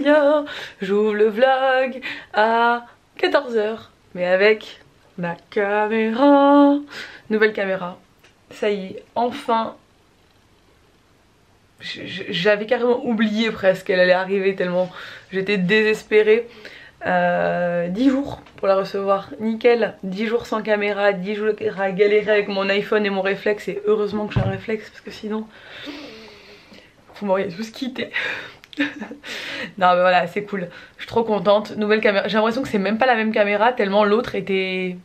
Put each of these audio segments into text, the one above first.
rien. J'ouvre le vlog à 14 h, mais avec ma caméra. Nouvelle caméra. Ça y est, enfin. J'avais carrément oublié presque qu'elle allait arriver tellement j'étais désespérée. 10 jours pour la recevoir, nickel. 10 jours sans caméra, 10 jours à galérer avec mon iPhone et mon réflexe. Et heureusement que j'ai un réflexe parce que sinon vous m'auriez tous quitté. Non mais voilà, c'est cool, je suis trop contente. Nouvelle caméra, j'ai l'impression que c'est même pas la même caméra tellement l'autre était...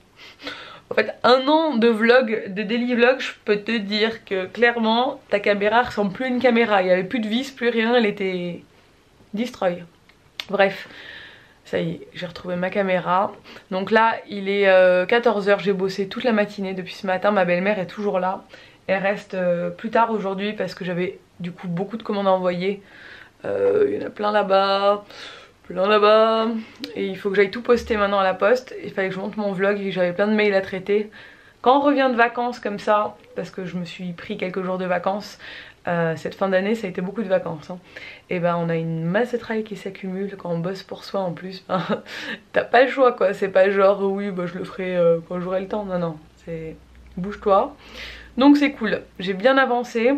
En fait, un an de vlog, de daily vlog, je peux te dire que clairement ta caméra ressemble plus à une caméra. Il n'y avait plus de vis, plus rien, elle était destroy. Bref, ça y est, j'ai retrouvé ma caméra. Donc là, il est 14 h, j'ai bossé toute la matinée depuis ce matin. Ma belle-mère est toujours là. Elle reste plus tard aujourd'hui parce que j'avais du coup beaucoup de commandes à envoyer. Il y en a plein là-bas. Et il faut que j'aille tout poster maintenant à la poste. Il fallait que je monte mon vlog et j'avais plein de mails à traiter. Quand on revient de vacances comme ça, parce que je me suis pris quelques jours de vacances, cette fin d'année ça a été beaucoup de vacances, hein. Et ben on a une masse de travail qui s'accumule quand on bosse pour soi en plus. T'as pas le choix quoi, c'est pas genre oui bah je le ferai quand j'aurai le temps. Non non, c'est bouge-toi. Donc c'est cool, j'ai bien avancé.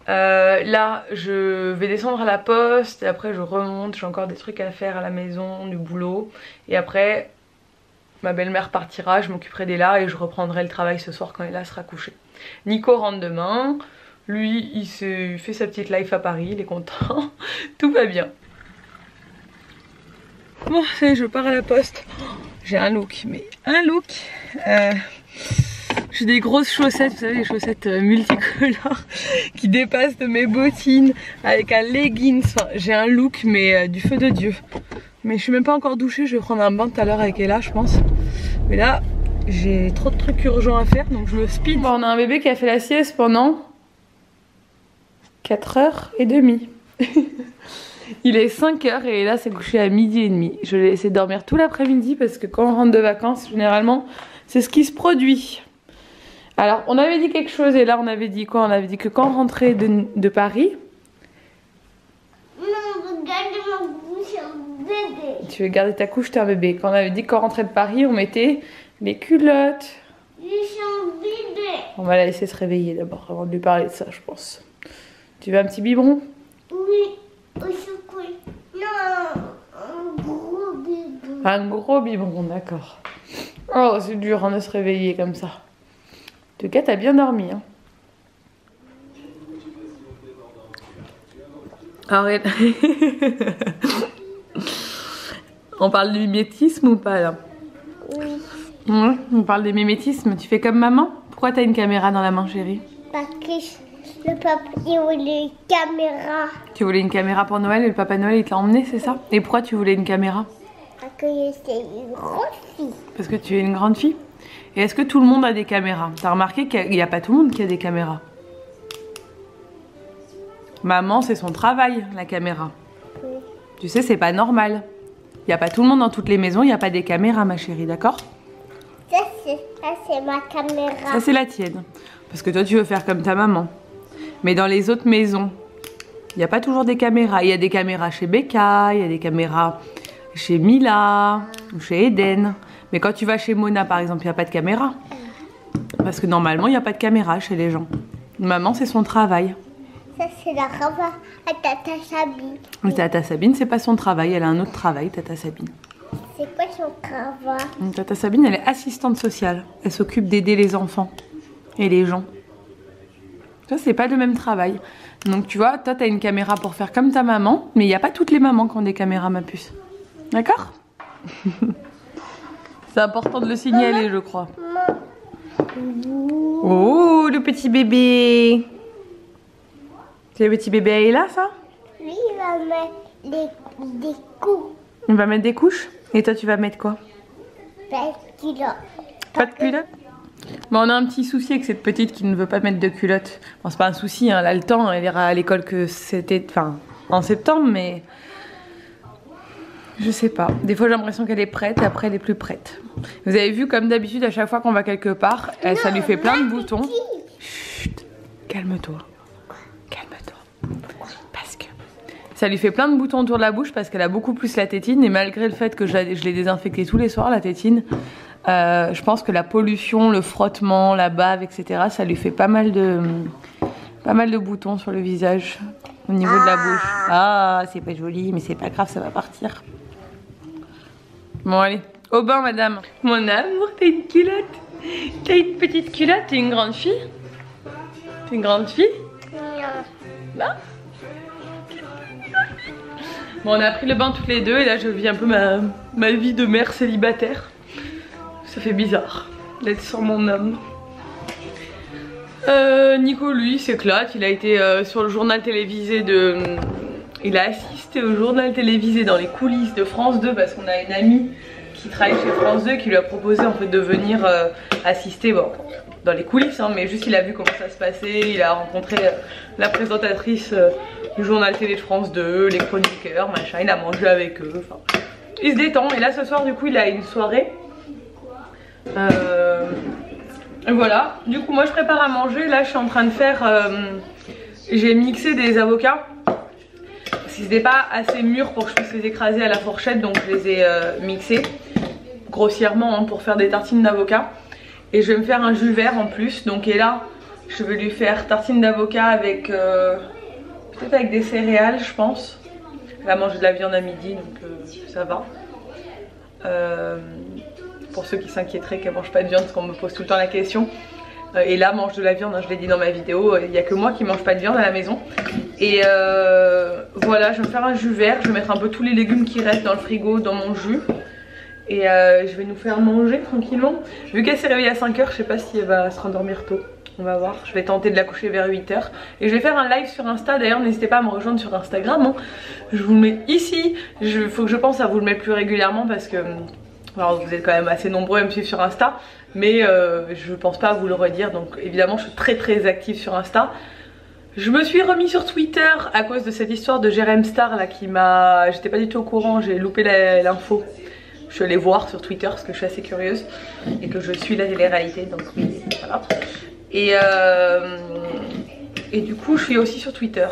Là je vais descendre à la poste et après je remonte, j'ai encore des trucs à faire à la maison, du boulot. Et après ma belle-mère partira, je m'occuperai d'Ella et je reprendrai le travail ce soir quand Ella sera couchée. Nico rentre demain, lui il s'est fait sa petite life à Paris, il est content, tout va bien. Bon ça y est, je pars à la poste, j'ai un look, mais un look j'ai des grosses chaussettes, vous savez les chaussettes multicolores qui dépassent de mes bottines avec un leggings. Enfin, j'ai un look mais du feu de Dieu. Mais je suis même pas encore douchée, je vais prendre un bain tout à l'heure avec Ella je pense. Mais là j'ai trop de trucs urgents à faire donc je me speed. Bon, on a un bébé qui a fait la sieste pendant 4h30. Il est 5 h et là c'est couché à 12h30. Je l'ai laissé dormir tout l'après-midi parce que quand on rentre de vacances généralement c'est ce qui se produit. Alors on avait dit quelque chose et là on avait dit quoi? On avait dit que quand on rentrait de Paris... Non, regarde ma couche, un bébé. Tu veux garder ta couche, t'es un bébé. Quand on avait dit que quand on rentrait de Paris on mettait les culottes. Je suis un bébé. On va la laisser se réveiller d'abord avant de lui parler de ça je pense. Tu veux un petit biberon? Oui, au chocolat. Non, un gros bébé. Un gros biberon, d'accord. Oh c'est dur hein, de se réveiller comme ça. En tout cas, t'as bien dormi. Hein. Arrête. On parle du mimétisme ou pas là? Oui. Ouais, on parle des mimétismes. Tu fais comme maman? Pourquoi t'as une caméra dans la main, chérie? Parce que le papa il voulait une caméra. Tu voulais une caméra pour Noël et le papa Noël il te l'a emmené, c'est ça? Et pourquoi tu voulais une caméra? Parce que c'est une grande fille. Parce que tu es une grande fille? Et est-ce que tout le monde a des caméras? T'as remarqué qu'il n'y a pas tout le monde qui a des caméras? Maman, c'est son travail, la caméra. Oui. Tu sais, c'est pas normal. Il n'y a pas tout le monde dans toutes les maisons, il n'y a pas des caméras, ma chérie, d'accord? Ça, c'est ma caméra. Ça, c'est la tienne. Parce que toi, tu veux faire comme ta maman. Mais dans les autres maisons, il n'y a pas toujours des caméras. Il y a des caméras chez Becca, il y a des caméras chez Mila, ou chez Eden. Mais quand tu vas chez Mona par exemple, il n'y a pas de caméra. Parce que normalement, il n'y a pas de caméra chez les gens. Maman, c'est son travail. Ça, c'est la robe à Tata Sabine. Mais Tata Sabine, c'est pas son travail. Elle a un autre travail, Tata Sabine. C'est quoi son travail? Tata Sabine, elle est assistante sociale. Elle s'occupe d'aider les enfants et les gens. Ça, c'est pas le même travail. Donc, tu vois, toi, tu as une caméra pour faire comme ta maman. Mais il n'y a pas toutes les mamans qui ont des caméras, ma puce. D'accord? C'est important de le signaler, je crois. Oh, le petit bébé. C'est le petit bébé à Ella, ça? Lui, il va mettre des coups. Il va mettre des couches? Et toi, tu vas mettre quoi? Pas de culotte. Pas de culotte? Bon, on a un petit souci avec cette petite qui ne veut pas mettre de culotte. Bon, c'est pas un souci, hein. Elle a le temps. Elle ira à l'école que c'était... Enfin, en septembre, mais... Je sais pas. Des fois j'ai l'impression qu'elle est prête et après elle est plus prête. Vous avez vu comme d'habitude à chaque fois qu'on va quelque part, ça lui fait plein de boutons. Chut, calme-toi. Calme-toi. Parce que Ça lui fait plein de boutons autour de la bouche parce qu'elle a beaucoup plus la tétine. Et malgré le fait que je l'ai désinfectée tous les soirs, la tétine, je pense que la pollution, le frottement, la bave, etc., ça lui fait pas mal de boutons sur le visage, au niveau de la bouche. Ah, c'est pas joli, mais c'est pas grave, ça va partir. Bon, allez, au bain, madame. Mon amour, t'as une culotte. T'as une petite culotte, t'es une grande fille. T'es une grande fille? Non. Bon, on a pris le bain toutes les deux et là je vis un peu ma vie de mère célibataire. Ça fait bizarre d'être sans mon homme. Nico lui s'éclate, il a été sur le journal télévisé il a assisté au journal télévisé dans les coulisses de France 2 parce qu'on a une amie qui travaille chez France 2 qui lui a proposé en fait de venir assister, bon, dans les coulisses hein, mais juste il a vu comment ça se passait, il a rencontré la présentatrice du journal télé de France 2, les chroniqueurs, machin, il a mangé avec eux, enfin, il se détend. Et là ce soir du coup il a une soirée, voilà, du coup moi je prépare à manger, là je suis en train de faire, j'ai mixé des avocats, parce qu'ils n'étaient pas assez mûrs pour que je puisse les écraser à la fourchette, donc je les ai mixés grossièrement hein, pour faire des tartines d'avocat. Et je vais me faire un jus vert en plus, donc et là je vais lui faire tartine d'avocat avec peut-être avec des céréales je pense. Elle va manger de la viande à midi donc ça va. Pour ceux qui s'inquiéteraient qu'elle mange pas de viande parce qu'on me pose tout le temps la question. Et là mange de la viande, hein, je l'ai dit dans ma vidéo, il n'y a que moi qui mange pas de viande à la maison. Et voilà, je vais me faire un jus vert, je vais mettre un peu tous les légumes qui restent dans le frigo dans mon jus. Et je vais nous faire manger tranquillement. Vu qu'elle s'est réveillée à 5 h, je sais pas si elle va se rendormir tôt. On va voir, je vais tenter de la coucher vers 8 h. Et je vais faire un live sur Insta, d'ailleurs n'hésitez pas à me rejoindre sur Instagram hein. Je vous le mets ici, faut que je pense à vous le mettre plus régulièrement parce que alors, vous êtes quand même assez nombreux à me suivre sur Insta. Mais je pense pas à vous le redire, donc évidemment je suis très active sur Insta. Je me suis remis sur Twitter à cause de cette histoire de Jérém Star là qui m'a... J'étais pas du tout au courant, j'ai loupé l'info. Je suis allée voir sur Twitter parce que je suis assez curieuse et que je suis la télé-réalité, donc oui, voilà. Et du coup je suis aussi sur Twitter.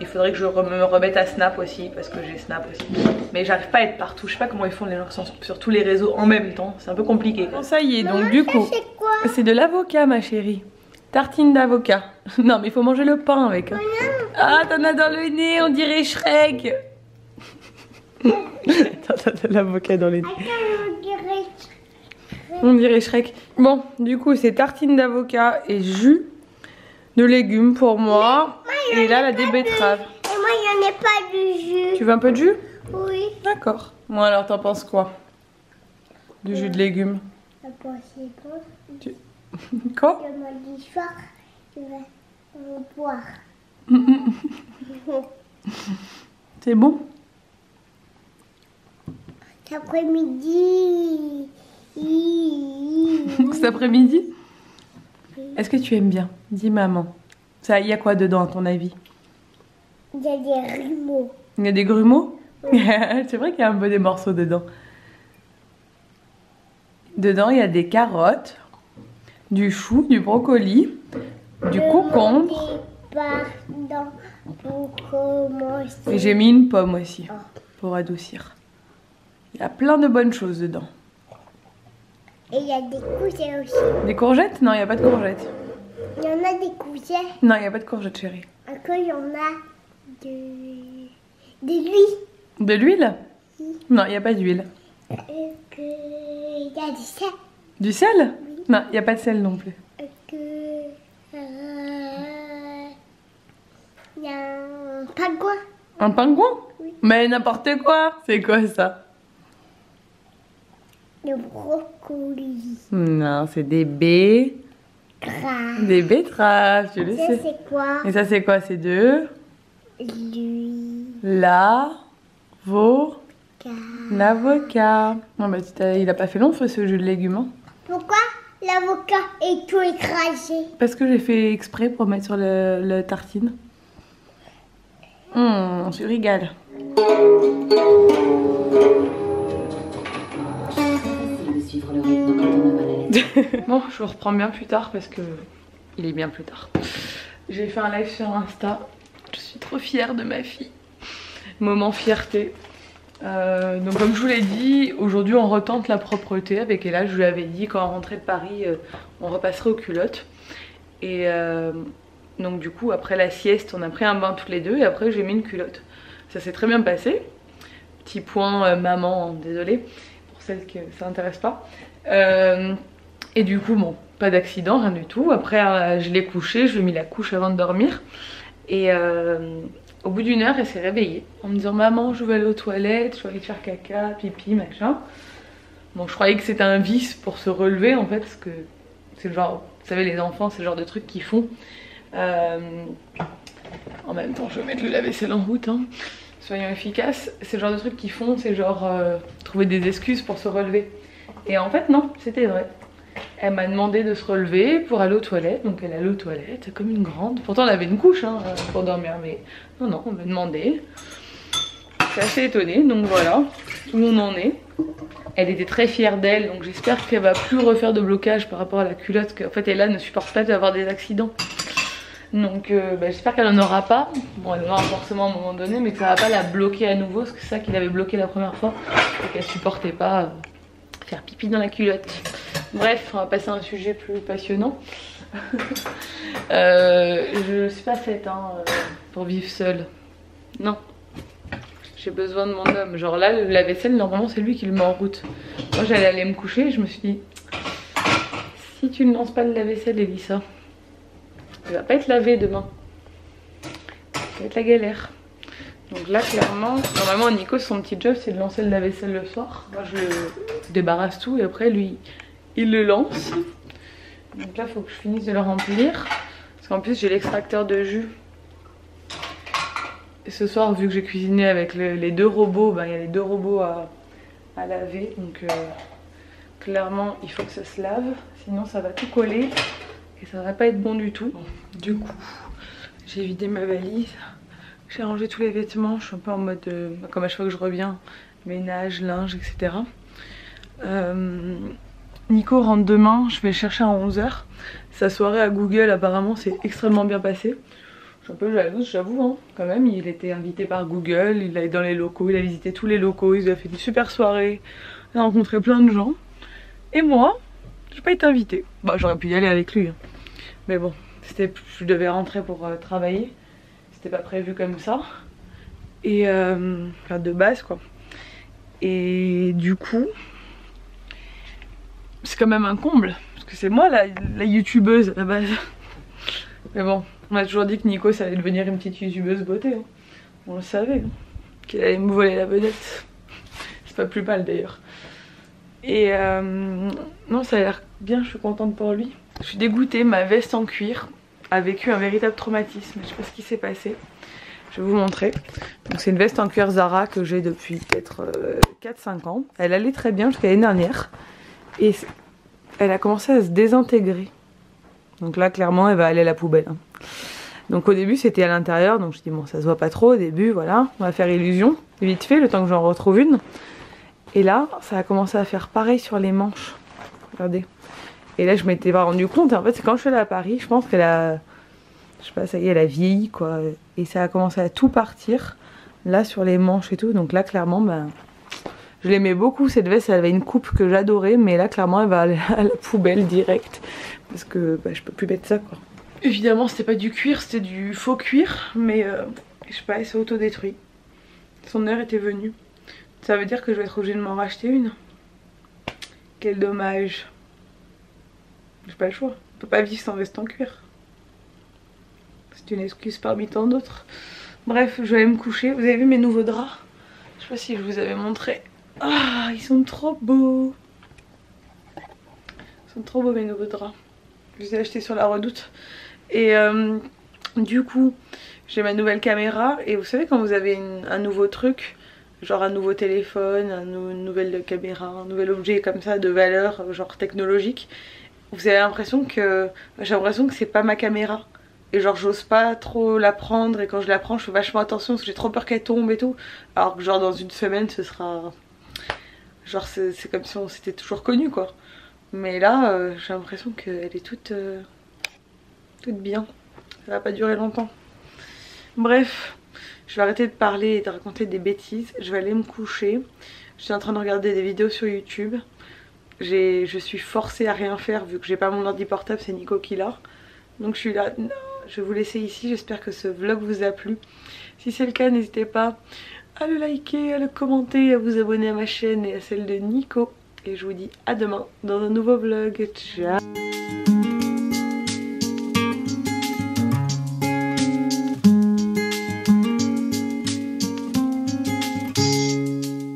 Il faudrait que je me remette à Snap aussi parce que j'ai Snap aussi. Mais j'arrive pas à être partout, je sais pas comment ils font les gens qui sont sur tous les réseaux en même temps, c'est un peu compliqué. Bon, ça y est, donc du coup, c'est de l'avocat ma chérie. Tartine d'avocat. Non mais il faut manger le pain avec. Ah t'en as dans le nez, on dirait Shrek. T'as de l'avocat dans les nez. On dirait Shrek. Bon, du coup c'est tartine d'avocat et jus de légumes pour moi. Et là la des betteraves. Et moi il n'y en a pas du jus. Tu veux un peu de jus? Oui. D'accord. Moi alors t'en penses quoi? Du jus de légumes. Quoi? Le mardi soir, je vais boire. C'est bon? Cet après-midi. Cet après-midi? Est-ce que tu aimes bien? Dis maman. Ça, il y a quoi dedans à ton avis? Il y a des grumeaux. Il y a des grumeaux? Oui. C'est vrai qu'il y a un peu des morceaux dedans. Dedans, il y a des carottes, du chou, du brocoli, du concombre. Pour commencer. Et j'ai mis une pomme aussi, pour adoucir. Il y a plein de bonnes choses dedans. Et il y a des courgettes aussi. Des courgettes? Non, il n'y a pas de courgettes. Il y en a des courgettes. Non, il n'y a pas de courgettes, chérie. Encore, il y en a de l'huile. De l'huile? Non, il n'y a pas d'huile. Il y a du sel. Du sel? Oui. Non, il n'y a pas de sel non plus. Il y a un pingouin. Un pingouin? Oui. Mais n'importe quoi. C'est quoi ça? Le brocoli. Non, c'est des baies. Des betteraves, tu le sais. Ça c'est quoi? Et ça c'est quoi? C'est de l'avocat. Non bah il a pas fait long ce jus de légumes. Hein. Pourquoi l'avocat est tout écrasé? Parce que j'ai fait exprès pour mettre sur le tartine. On se régale. Bon, je vous reprends bien plus tard parce que il est bien plus tard. J'ai fait un live sur Insta. Je suis trop fière de ma fille. Moment fierté. Donc comme je vous l'ai dit, aujourd'hui on retente la propreté avec Ella. Je lui avais dit quand on rentrait de Paris, on repasserait aux culottes. Et donc du coup après la sieste, on a pris un bain tous les deux et après j'ai mis une culotte. Ça s'est très bien passé. Petit point maman, désolée pour celles que ça n'intéresse pas. Et du coup bon, pas d'accident, rien du tout. Après je l'ai couchée, je lui ai mis la couche avant de dormir. Et au bout d'une heure, elle s'est réveillée en me disant maman, je vais aller aux toilettes, je vais aller faire caca, pipi, machin. Bon, je croyais que c'était un vice pour se relever en fait, parce que c'est le genre, vous savez, les enfants, c'est le genre de trucs qu'ils font. En même temps, je vais mettre le lave-vaisselle en route, hein. Soyons efficaces. C'est le genre de trucs qu'ils font, c'est genre trouver des excuses pour se relever. Et en fait, non, c'était vrai. Elle m'a demandé de se relever pour aller aux toilettes, donc elle allait aux toilettes comme une grande. Pourtant elle avait une couche hein, pour dormir, mais non, on m'a demandé. Je suis assez étonnée, donc voilà, tout le monde en est. Elle était très fière d'elle, donc j'espère qu'elle va plus refaire de blocage par rapport à la culotte, qu'en fait Ella ne supporte pas d'avoir des accidents. Donc j'espère qu'elle n'en aura pas. Bon, elle en aura forcément à un moment donné, mais que ça va pas la bloquer à nouveau, parce que c'est ça qui l'avait bloqué la première fois, et qu'elle supportait pas faire pipi dans la culotte. Bref, on va passer à un sujet plus passionnant. Je suis pas faite hein, pour vivre seule. Non. J'ai besoin de mon homme. Genre là, le lave-vaisselle, normalement c'est lui qui le met en route. Moi j'allais aller me coucher et je me suis dit, si tu ne lances pas le lave-vaisselle, Elissa, il va pas être lavé demain. Ça va être la galère. Donc là clairement, normalement Nico son petit job c'est de lancer le lave-vaisselle le soir. Moi je débarrasse tout et après lui il le lance. Donc là il faut que je finisse de le remplir. Parce qu'en plus j'ai l'extracteur de jus. Et ce soir vu que j'ai cuisiné avec les deux robots, il y a les deux robots à laver. Donc clairement il faut que ça se lave. Sinon ça va tout coller. Et ça va pas être bon du tout. Bon, du coup j'ai vidé ma valise. J'ai rangé tous les vêtements, je suis un peu en mode, comme à chaque fois que je reviens, ménage, linge, etc. Nico rentre demain, je vais le chercher à 11 h. Sa soirée à Google apparemment s'est extrêmement bien passée. Je suis un peu jalouse, j'avoue, hein, quand même. Il était invité par Google, il est dans les locaux, il a visité tous les locaux, il a fait une super soirée, il a rencontré plein de gens. Et moi, j'ai pas été invitée. Bah j'aurais pu y aller avec lui, hein. Mais bon, je devais rentrer pour travailler. C'était pas prévu comme ça. Et enfin de base quoi. Et du coup c'est quand même un comble. Parce que c'est moi la youtubeuse à la base. Mais bon, on a toujours dit que Nico ça allait devenir une petite youtubeuse beauté hein. On le savait hein, qu'elle allait me voler la vedette. C'est pas plus mal d'ailleurs. Et non ça a l'air bien, je suis contente pour lui. Je suis dégoûtée, ma veste en cuir a vécu un véritable traumatisme. Je sais pas ce qui s'est passé. Je vais vous montrer. Donc c'est une veste en cuir Zara que j'ai depuis peut-être 4-5 ans. Elle allait très bien jusqu'à l'année dernière. Et elle a commencé à se désintégrer. Donc là clairement elle va aller à la poubelle. Hein. Donc au début c'était à l'intérieur. Donc je dis bon ça se voit pas trop au début. Voilà. On va faire illusion. Vite fait le temps que j'en retrouve une. Et là ça a commencé à faire pareil sur les manches. Regardez. Et là je m'étais pas rendu compte. Et en fait c'est quand je suis allée à Paris. Je pense qu'elle a... Je sais pas, ça y est, elle a vieilli quoi. Et ça a commencé à tout partir. Là sur les manches et tout. Donc là clairement, je l'aimais beaucoup cette veste. Elle avait une coupe que j'adorais. Mais là clairement elle va aller à la poubelle direct. Parce que je peux plus mettre ça quoi. Évidemment c'était pas du cuir, c'était du faux cuir. Mais je sais pas, elle s'est autodétruite. Son heure était venue. Ça veut dire que je vais être obligée de m'en racheter une. Quel dommage. J'ai pas le choix. On peut pas vivre sans veste en cuir. C'est une excuse parmi tant d'autres. Bref, je vais aller me coucher. Vous avez vu mes nouveaux draps? Je sais pas si je vous avais montré. Ah, ils sont trop beaux. Ils sont trop beaux mes nouveaux draps. Je les ai achetés sur la Redoute. Et du coup, j'ai ma nouvelle caméra. Et vous savez quand vous avez un nouveau truc, genre un nouveau téléphone, une nouvelle caméra, un nouvel objet comme ça de valeur, genre technologique, vous avez l'impression que... J'ai l'impression que c'est pas ma caméra. Et genre j'ose pas trop la prendre et quand je la prends je fais vachement attention parce que j'ai trop peur qu'elle tombe et tout. Alors que genre dans une semaine ce sera... Genre c'est comme si on s'était toujours connus quoi. Mais là j'ai l'impression qu'elle est toute bien. Ça va pas durer longtemps. Bref, Je vais arrêter de parler et de raconter des bêtises. Je vais aller me coucher. Je suis en train de regarder des vidéos sur YouTube. Je suis forcée à rien faire vu que j'ai pas mon ordi portable, c'est Nico qui l'a. Donc je suis là, non, je vais vous laisser ici. J'espère que ce vlog vous a plu. Si c'est le cas, n'hésitez pas à le liker, à le commenter, à vous abonner à ma chaîne et à celle de Nico. Et je vous dis à demain dans un nouveau vlog. Ciao!